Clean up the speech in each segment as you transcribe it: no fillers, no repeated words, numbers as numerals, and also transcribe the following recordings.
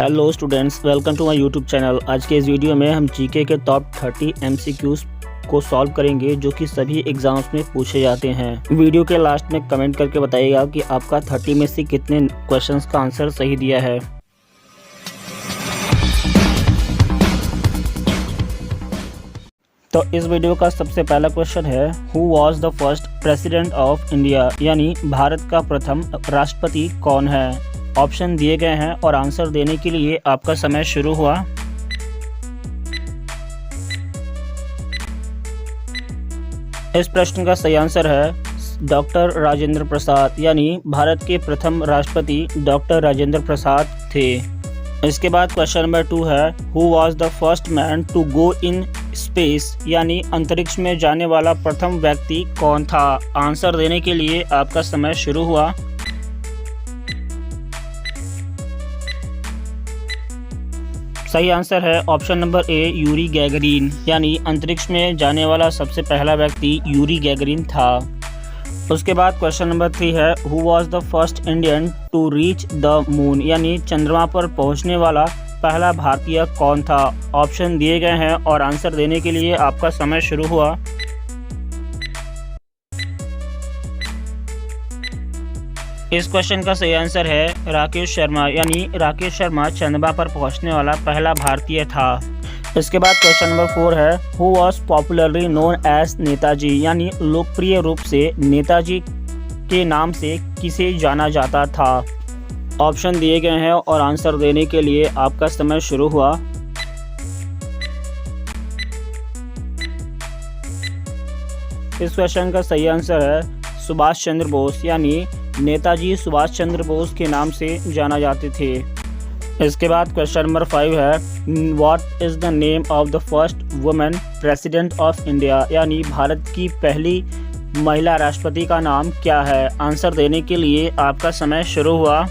Hello students, welcome to my YouTube channel. आज के इस वीडियो में हम जीके के टॉप 30 एमसीक्यूज को सॉल्व करेंगे जो कि सभी एग्जाम्स में पूछे जाते हैं। वीडियो के लास्ट में कमेंट करके बताइएगा कि आपका 30 में से कितने क्वेश्चंस का आंसर सही दिया है। तो इस वीडियो का सबसे पहला क्वेश्चन है, who was the first president of India, यानी भारत का प्रथम राष्ट्रपति कौन है। ऑप्शन दिए गए हैं और आंसर देने के लिए आपका समय शुरू हुआ। इस प्रश्न का सही आंसर है डॉक्टर राजेंद्र प्रसाद, यानी भारत के प्रथम राष्ट्रपति डॉक्टर राजेंद्र प्रसाद थे। इसके बाद क्वेश्चन नंबर 2 है, who was the first man to go in space, यानी अंतरिक्ष में जाने वाला प्रथम व्यक्ति कौन था। आंसर देने के लिए आपका समय शुरू हुआ। सही आंसर है ऑप्शन नंबर ए, यूरी गैगरिन, यानी अंतरिक्ष में जाने वाला सबसे पहला व्यक्ति यूरी गैगरिन था। उसके बाद क्वेश्चन नंबर 3 है, who was the first Indian to reach the moon, यानी चंद्रमा पर पहुंचने वाला पहला भारतीय कौन था। ऑप्शन दिए गए हैं और आंसर देने के लिए आपका समय शुरू हुआ। इस क्वेश्चन का सही आंसर है राकेश शर्मा, यानी राकेश शर्मा चंद्रमा पर पहुंचने वाला पहला भारतीय था। इसके बाद क्वेश्चन नंबर 4 है, who was popularly known as Netaji, यानी लोकप्रिय रूप से नेताजी के नाम से किसे जाना जाता था। ऑप्शन दिए गए हैं और आंसर देने के लिए आपका समय शुरू हुआ। इस क्वेश्चन का सही आंसर है सुभाष चंद्र बोस, यानी नेताजी सुभाष चंद्र बोस के नाम से जाना जाते थे। इसके बाद क्वेश्चन नंबर 5 है, what is the name of the first women president of India, यानी भारत की पहली महिला राष्ट्रपति का नाम क्या है। आंसर देने के लिए आपका समय शुरू हुआ।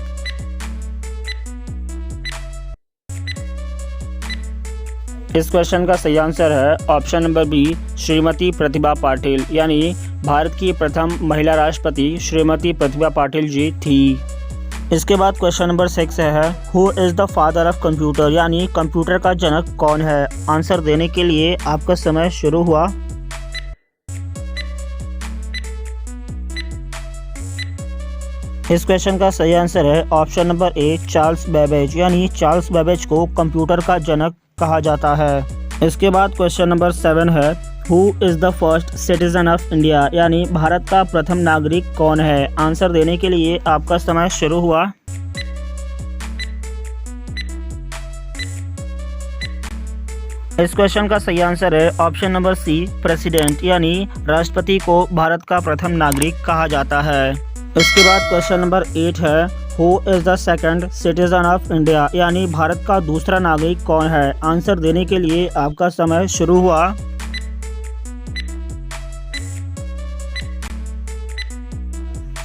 इस क्वेश्चन का सही आंसर है option number B, Shrimati Pratibha Patil, यानी भारत की प्रथम महिला राष्ट्रपति श्रीमती प्रतिभा पाटिल जी थी। इसके बाद क्वेश्चन नंबर 6 है, who is the father of computer, यानी कंप्यूटर का जनक कौन है। आंसर देने के लिए आपका समय शुरू हुआ। इस क्वेश्चन का सही आंसर है ऑप्शन नंबर ए, चार्ल्स बेबेज, यानी चार्ल्स बेबेज को कंप्यूटर का जनक कहा जाता है। इसके बाद क्वेश्चन नंबर 7 है, who is the first citizen of India, यानी भारत का प्रथम नागरिक कौन है। आंसर देने के लिए आपका समय शुरू हुआ। इस क्वेश्चन का सही आंसर है ऑप्शन नंबर सी, प्रेसिडेंट, यानी राष्ट्रपति को भारत का प्रथम नागरिक कहा जाता है। इसके बाद क्वेश्चन नंबर 8 है, who is the second citizen of India, यानी भारत का दूसरा नागरिक कौन है। आंसर देने के लिए आपका समय शुरू हुआ।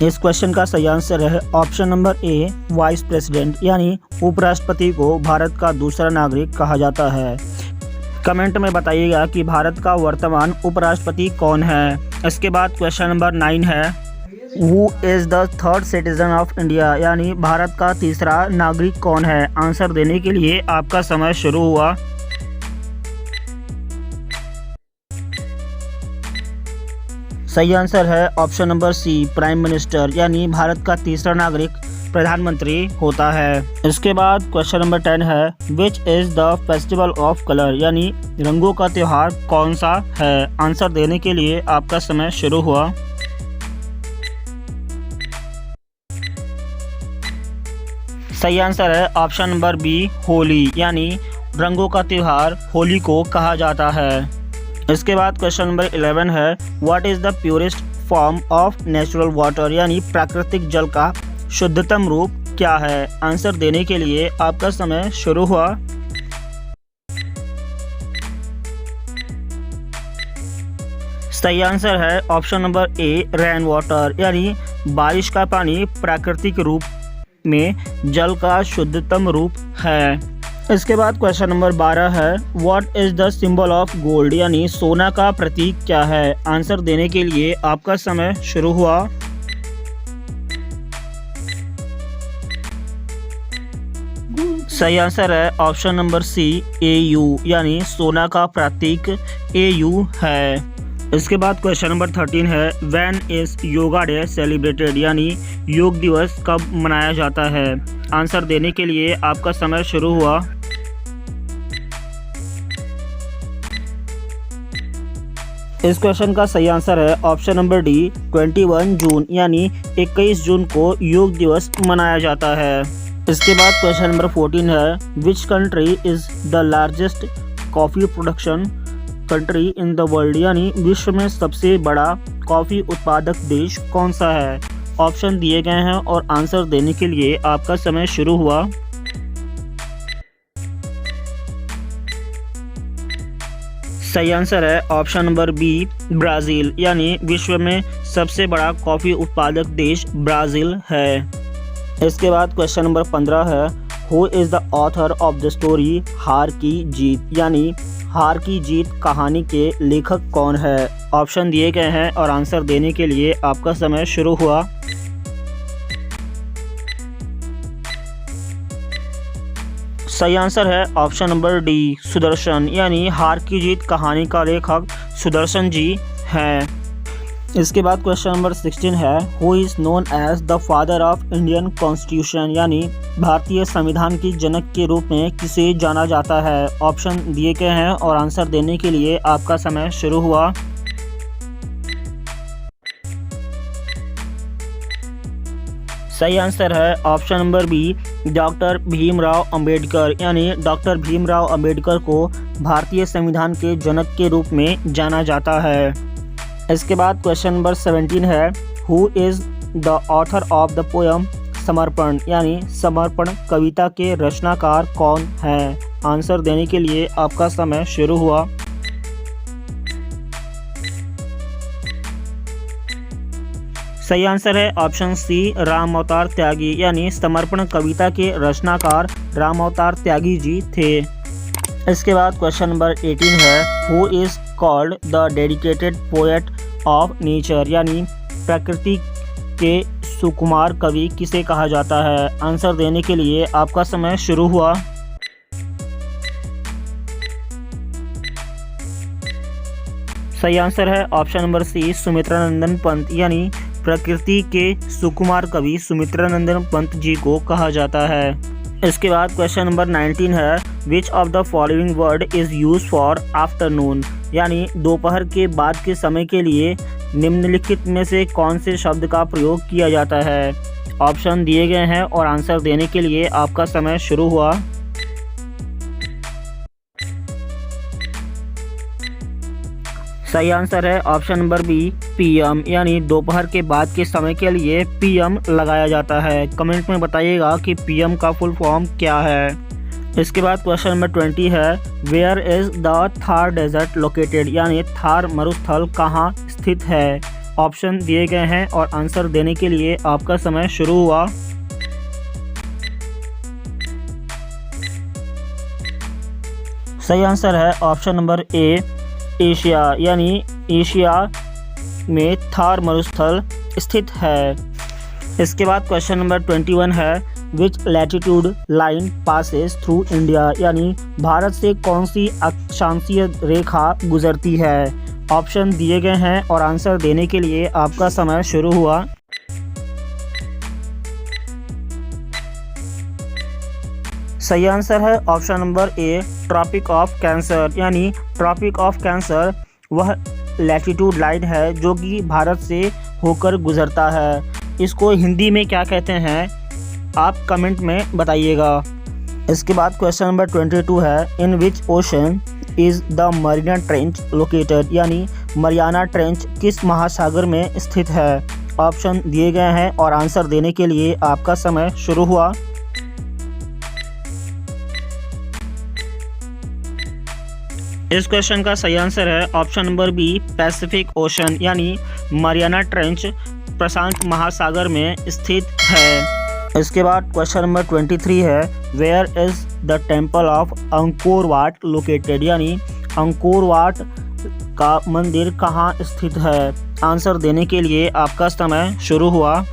इस क्वेश्चन का सही आंसर है ऑप्शन नंबर ए, वाइस प्रेसिडेंट, यानी उपराष्ट्रपति को भारत का दूसरा नागरिक कहा जाता है। कमेंट में बताइएगा कि भारत का वर्तमान उपराष्ट्रपति कौन है। इसके बाद क्वेश्चन नंबर 9 है, who is the third citizen of India, यानी भारत का तीसरा नागरिक कौन है। आंसर देने के लिए आपका समय शुरू हुआ। सही आंसर है option number C, prime minister, यानी भारत का तीसरा नागरिक प्रधानमंत्री होता है। इसके बाद क्वेश्चन नंबर 10 है, which is the festival of colour, यानी रंगों का त्यौहार कौन सा है। आंसर देने के लिए आपका समय शुरू हुआ। सही आंसर है ऑप्शन नंबर बी, होली, यानी रंगों का त्यौहार होली को कहा जाता है। इसके बाद क्वेश्चन नंबर 11 है, what is the purest form of natural water, यानी प्राकृतिक जल का शुद्धतम रूप क्या है। आंसर देने के लिए आपका समय शुरू हुआ। सही आंसर है ऑप्शन नंबर ए, रेन वाटर, यानी बारिश का पानी प्राकृतिक रूप में जल का शुद्धतम रूप है। इसके बाद क्वेश्चन नंबर 12 है, what is the symbol of gold, यानी सोना का प्रतीक क्या है। आंसर देने के लिए आपका समय शुरू हुआ। सही आंसर है ऑप्शन नंबर सी AU, यानी सोना का प्रतीक AU है। इसके बाद क्वेश्चन नंबर 13 है, when is yoga day celebrated, यानी योग दिवस कब मनाया जाता है। आंसर देने के लिए आपका समय शुरू हुआ। इस क्वेश्चन का सही आंसर है ऑप्शन नंबर डी 21 जून, यानी 21 जून को योग दिवस मनाया जाता है। इसके बाद क्वेश्चन नंबर 14 है, which country is the largest coffee production country in the world, यानी विश्व में सबसे बड़ा कॉफ़ी उत्पादक देश कौन सा है। ऑप्शन दिए गए हैं और आंसर देने के लिए आपका समय शुरू हुआ। सही आंसर है ऑप्शन नंबर बी ब्राज़ील, यानी विश्व में सबसे बड़ा कॉफ़ी उत्पादक देश ब्राज़ील है। इसके बाद क्वेश्चन नंबर 15 है, who is the author of the story हार की जीत, यानी हार की जीत कहानी के लेखक कौन है। ऑप्शन दिए गए हैं और आंसर देने के लिए आपका समय शुरू हुआ। सही आंसर है ऑप्शन नंबर डी सुदर्शन, यानी हार की जीत कहानी का लेखक सुदर्शन जी हैं। इसके बाद क्वेश्चन नंबर 16 है, who is known as the father of Indian constitution, यानी भारतीय संविधान के जनक के रूप में किसे जाना जाता है। ऑप्शन दिए गए हैं और आंसर देने के लिए आपका समय शुरू हुआ। सही आंसर है option number B doctor Bhimrao Ambedkar, यानी डॉक्टर भीमराव अंबेडकर को भारतीय संविधान के जनक के रूप में जाना जाता है। इसके बाद क्वेश्चन नंबर 17 है, who is the author of the poem समर्पण, यानी समर्पण कविता के रचनाकार कौन है। आंसर देने के लिए आपका समय शुरू हुआ। सही आंसर है ऑप्शन सी राम अवतार त्यागी, यानी समर्पण कविता के रचनाकार राम अवतार त्यागी जी थे। इसके बाद क्वेश्चन नंबर 18 है, who is called the dedicated poet of nature, यानी प्रकृति के सुकुमार कवि किसे कहा जाता है। आंसर देने के लिए आपका समय शुरू हुआ। सही आंसर है option number C Sumitranandan Pant, यानी प्रकृति के सुकुमार कवि सुमित्रानंदन पंत जी को कहा जाता है। इसके बाद क्वेश्चन नंबर 19 है, which of the following word is use for afternoon, यानी दोपहर के बाद के समय के लिए निम्नलिखित में से कौन से शब्द का प्रयोग किया जाता है। ऑप्शन दिए गए हैं और आंसर देने के लिए आपका समय शुरू हुआ। सही आंसर है ऑप्शन नंबर बी PM, यानी दोपहर के बाद के समय के लिए PM लगाया जाता है। कमेंट में बताइएगा कि PM का फुल फॉर्म क्या है। इसके बाद क्वेश्चन नंबर 20 है, where is the Thar desert located, यानी थार मरुस्थल कहाँ स्थित है। ऑप्शन दिए गए हैं और आंसर देने के लिए आपका समय शुरू हुआ। सही आंसर है ऑप्शन नंबर ए एशिया, यानी एशिया में थार मरुस्थल स्थित है। इसके बाद क्वेश्चन नंबर 21 है, which latitude line passes through India, यानी भारत से कौन सी अक्षांशीय रेखा गुजरती है। ऑप्शन दिए गए हैं और आंसर देने के लिए आपका समय शुरू हुआ। सही आंसर है option number A tropic of cancer, यानी ट्रॉपिक ऑफ कैंसर वह लैटिट्यूड लाइन है जो कि भारत से होकर गुजरता है। इसको हिंदी में क्या कहते हैं आप कमेंट में बताइएगा। इसके बाद क्वेश्चन नंबर 22 है, in which ocean is the Marina trench located, यानी मरियाना ट्रेंच किस महासागर में स्थित है। ऑप्शन दिए गए हैं और आंसर देने के लिए आपका समय शुरू हुआ। इस क्वेश्चन का सही आंसर है option number B pacific ocean, यानी मरियाना ट्रेंच प्रशांत महासागर में स्थित है। इसके बाद क्वेश्चन नंबर 23 है, where is the temple of Angkor Wat located, यानी अंकोर वाट का मंदिर कहाँ स्थित है। आंसर देने के लिए आपका समय शुरू हुआ।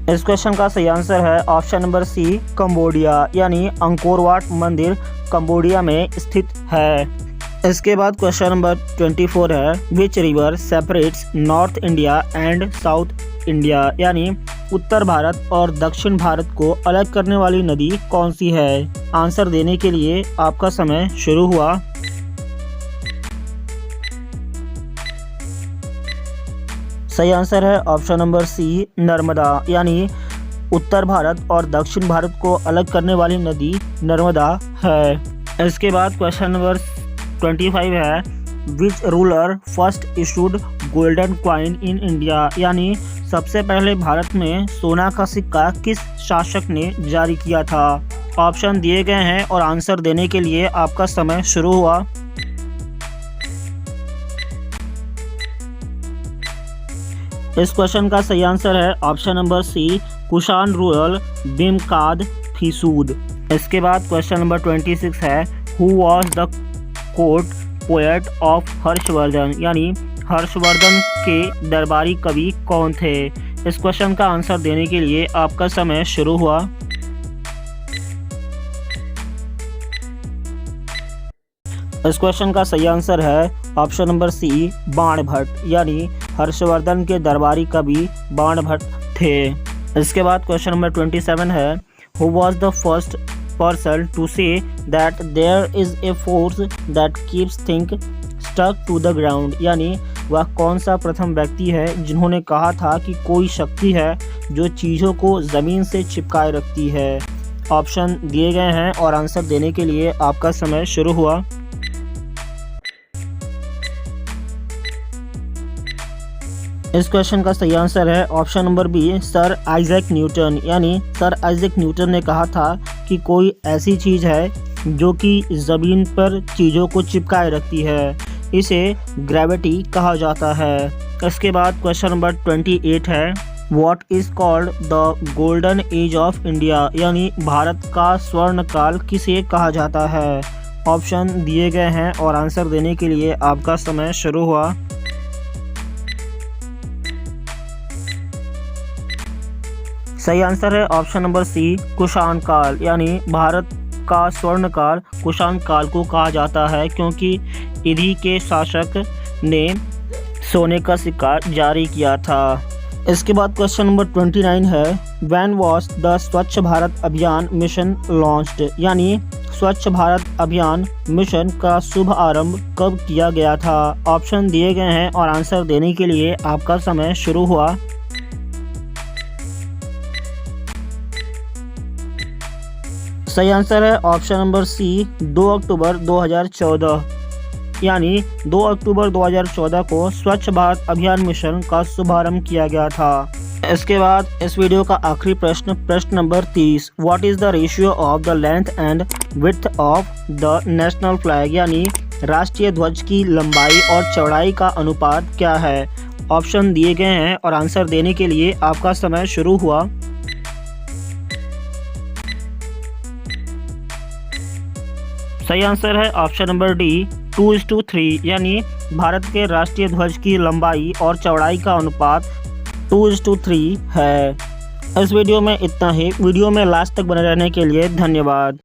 इस क्वेश्चन का सही आंसर है ऑप्शन नंबर सी, कंबोडिया, यानी अंकोर वाट मंदिर कंबोडिया में स्थित है। इसके बाद क्वेश्चन नंबर 24 है, which river separates north India and south India, यानी उत्तर भारत और दक्षिण भारत को अलग करने वाली नदी कौन सी है। आंसर देने के लिए आपका समय शुरू हुआ। सही आंसर है ऑप्शन नंबर सी, नर्मदा, यानी उत्तर भारत और दक्षिण भारत को अलग करने वाली नदी नर्मदा है। इसके बाद क्वेश्चन नंबर 25 है, which ruler first issued golden coin in India, यानी सबसे पहले भारत में सोना का सिक्का किस शासक ने जारी किया था। ऑप्शन दिए गए हैं और आंसर देने के लिए आपका समय शुरू हुआ। इस क्वेश्चन का सही आंसर है ऑप्शन नंबर सी, कुषाण रूरल बिमकाद फिसूद। इसके बाद क्वेश्चन नंबर 26 है, who was the court poet of Harshavardhan, यानी हर्षवर्धन के दरबारी कवि कौन थे। इस क्वेश्चन का आंसर देने के लिए आपका समय शुरू हुआ। इस क्वेश्चन का सही आंसर है ऑप्शन नंबर सी, बाणभट्ट, यानी हर्षवर्धन के दरबारी कवि बाणभट्ट थे। इसके बाद क्वेश्चन नंबर 27 है, who was the first person to say that there is a force that keeps things stuck to the ground, यानी वह कौन सा प्रथम व्यक्ति है जिन्होंने कहा था कि कोई शक्ति है जो चीज़ों को ज़मीन से चिपकाए रखती है। ऑप्शन दिए गए हैं और आंसर देने के लिए आपका समय शुरू हुआ। इस क्वेश्चन का सही आंसर है option number B, sir Isaac Newton, यानी सर आइजैक न्यूटन ने कहा था कि कोई ऐसी चीज़ है जो कि ज़मीन पर चीज़ों को चिपकाए रखती है, इसे ग्रेविटी कहा जाता है। इसके बाद क्वेश्चन नंबर 28 है, what is called the golden age of India, यानी भारत का स्वर्ण काल किसे कहा जाता है। ऑप्शन दिए गए हैं और आंसर देने के लिए आपका समय शुरू हुआ। सही आंसर है ऑप्शन नंबर सी, कुषाण काल, यानी भारत का स्वर्ण काल कुषाण काल को कहा जाता है क्योंकि इन्हीं के शासक ने सोने का सिक्का जारी किया था। इसके बाद क्वेश्चन नंबर 29 है, व्हेन वाज द स्वच्छ भारत अभियान मिशन लॉन्च्ड, यानी स्वच्छ भारत अभियान मिशन का शुभ आरंभ कब किया गया था। ऑप्शन दिए गए हैं और आंसर देने के लिए आपका समय शुरू हुआ। सही आंसर है ऑप्शन नंबर सी, 2 अक्टूबर 2014, यानी 2 अक्टूबर 2014 को स्वच्छ भारत अभियान मिशन का शुभारंभ किया गया था। इसके बाद इस वीडियो का आखिरी प्रश्न number 30, what is the ratio of the length and width of the national flag, यानी राष्ट्रीय ध्वज की लंबाई और चौड़ाई का अनुपात क्या है। ऑप्शन दिए गए हैं और आंसर देने के लिए आपका समय शुरू हुआ। सही आंसर है ऑप्शन नंबर डी, 2:3, यानी भारत के राष्ट्रीय ध्वज की लंबाई और चौड़ाई का अनुपात 2:3 है। इस वीडियो में इतना ही। वीडियो में लास्ट तक बने रहने के लिए धन्यवाद।